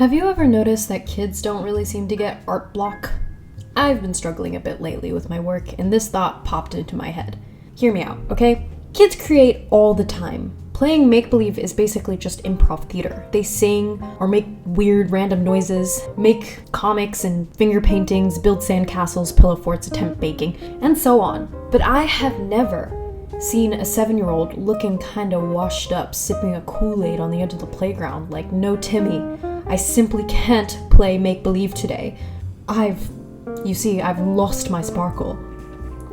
Have you ever noticed that kids don't really seem to get art block? I've been struggling a bit lately with my work, and this thought popped into my head. Hear me out, okay? Kids create all the time. Playing make-believe is basically just improv theater. They sing or make weird random noises, make comics and finger paintings, build sandcastles, pillow forts, attempt baking, and so on. But I have never seen a 7-year-old looking kinda washed up, sipping a Kool-Aid on the edge of the playground like, "No, Timmy, I simply can't play make-believe today. I've lost my sparkle."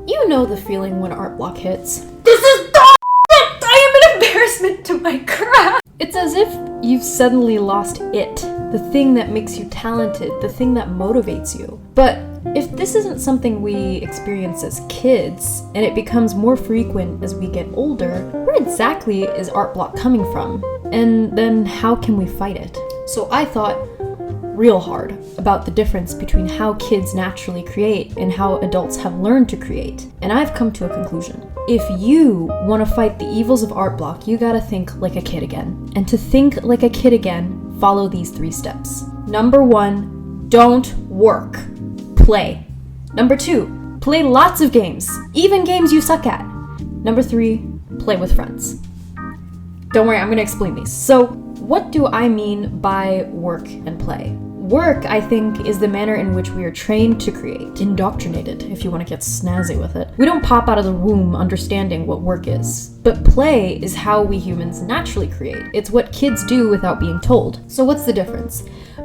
You know the feeling when art block hits. This is I am an embarrassment to my craft! It's as if you've suddenly lost it, the thing that makes you talented, the thing that motivates you. But if this isn't something we experience as kids, and it becomes more frequent as we get older, where exactly is art block coming from? And then how can we fight it? So I thought real hard about the difference between how kids naturally create and how adults have learned to create. And I've come to a conclusion. If you want to fight the evils of art block, you gotta think like a kid again. And to think like a kid again, follow these 3 steps. Number 1, don't work. Play. Number 2, play lots of games, even games you suck at. Number 3, play with friends. Don't worry, I'm gonna explain these. So, what do I mean by work and play? Work, I think, is the manner in which we are trained to create, indoctrinated, if you want to get snazzy with it. We don't pop out of the womb understanding what work is. But play is how we humans naturally create. It's what kids do without being told. So what's the difference?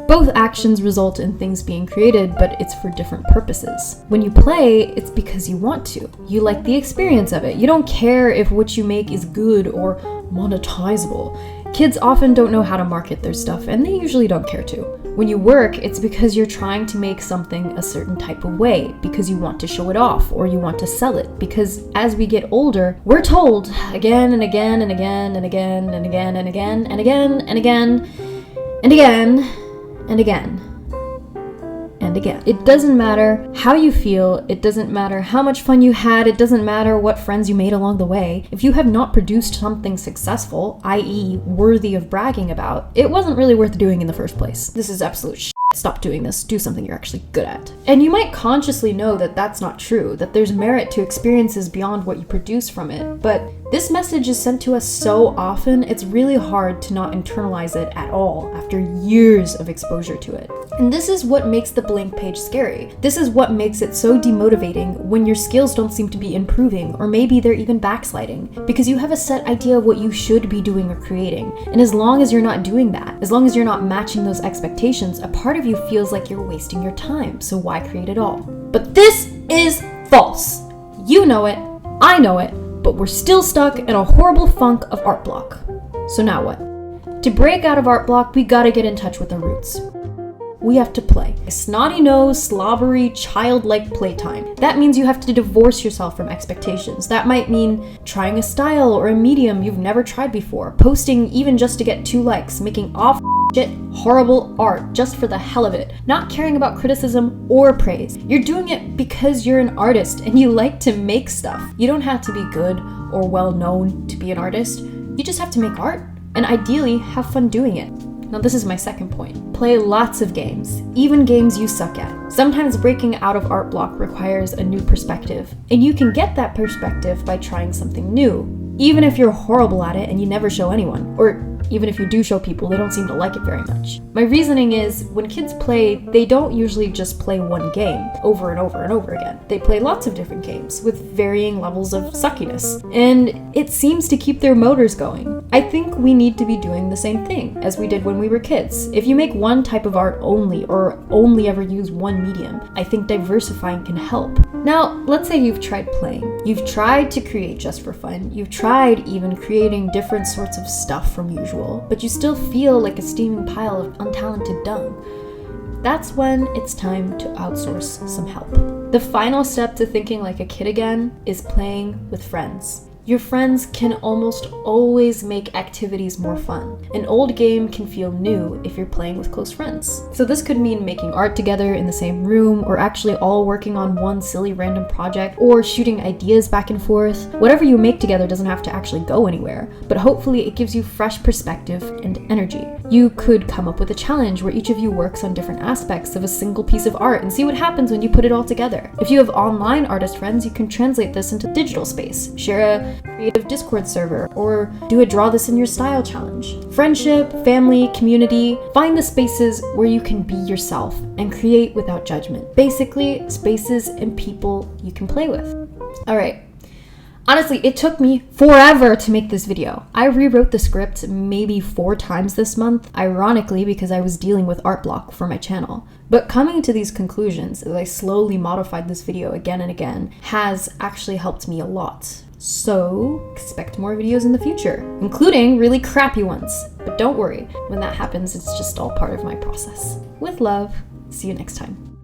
Both actions result in things being created, but it's for different purposes. When you play, it's because you want to. You like the experience of it. You don't care if what you make is good or monetizable. Kids often don't know how to market their stuff, and they usually don't care to. When you work, it's because you're trying to make something a certain type of way, because you want to show it off, or you want to sell it. Because as we get older, we're told again and again and again and again and again and again and again and again and again and again and again. It doesn't matter how you feel, it doesn't matter how much fun you had, it doesn't matter what friends you made along the way. If you have not produced something successful, i.e. worthy of bragging about, it wasn't really worth doing in the first place. This is absolute shit. Stop doing this. Do something you're actually good at. And you might consciously know that that's not true, that there's merit to experiences beyond what you produce from it, but this message is sent to us so often, it's really hard to not internalize it at all after years of exposure to it. And this is what makes the blank page scary. This is what makes it so demotivating when your skills don't seem to be improving, or maybe they're even backsliding, because you have a set idea of what you should be doing or creating. And as long as you're not doing that, as long as you're not matching those expectations, a part of you feels like you're wasting your time, so why create at all? But this is false. You know it, I know it, but we're still stuck in a horrible funk of art block. So now what? To break out of art block, we gotta get in touch with our roots. We have to play. Snotty-nosed, slobbery, childlike playtime. That means you have to divorce yourself from expectations. That might mean trying a style or a medium you've never tried before, posting even just to get 2 likes, making off shit, horrible art just for the hell of it, not caring about criticism or praise. You're doing it because you're an artist and you like to make stuff. You don't have to be good or well known to be an artist. You just have to make art and ideally have fun doing it. Now this is my second point. Play lots of games, even games you suck at. Sometimes breaking out of art block requires a new perspective, and you can get that perspective by trying something new, even if you're horrible at it and you never show anyone, or even if you do show people, they don't seem to like it very much. My reasoning is, when kids play, they don't usually just play one game over and over and over again. They play lots of different games with varying levels of suckiness, and it seems to keep their motors going. I think we need to be doing the same thing as we did when we were kids. If you make one type of art only, or only ever use one medium, I think diversifying can help. Now, let's say you've tried playing. You've tried to create just for fun. You've tried even creating different sorts of stuff from usual, but you still feel like a steaming pile of untalented dung. That's when it's time to outsource some help. The final step to thinking like a kid again is playing with friends. Your friends can almost always make activities more fun. An old game can feel new if you're playing with close friends. So this could mean making art together in the same room, or actually all working on one silly random project, or shooting ideas back and forth. Whatever you make together doesn't have to actually go anywhere, but hopefully it gives you fresh perspective and energy. You could come up with a challenge where each of you works on different aspects of a single piece of art and see what happens when you put it all together. If you have online artist friends, you can translate this into digital space, share a creative Discord server, or do a draw this in your style challenge. Friendship, family, community, find the spaces where you can be yourself and create without judgment. Basically, spaces and people you can play with. All right. Honestly, it took me forever to make this video. I rewrote the script maybe 4 times this month, ironically because I was dealing with art block for my channel. But coming to these conclusions, as I slowly modified this video again and again, has actually helped me a lot. So expect more videos in the future, including really crappy ones. But don't worry, when that happens, it's just all part of my process. With love, see you next time.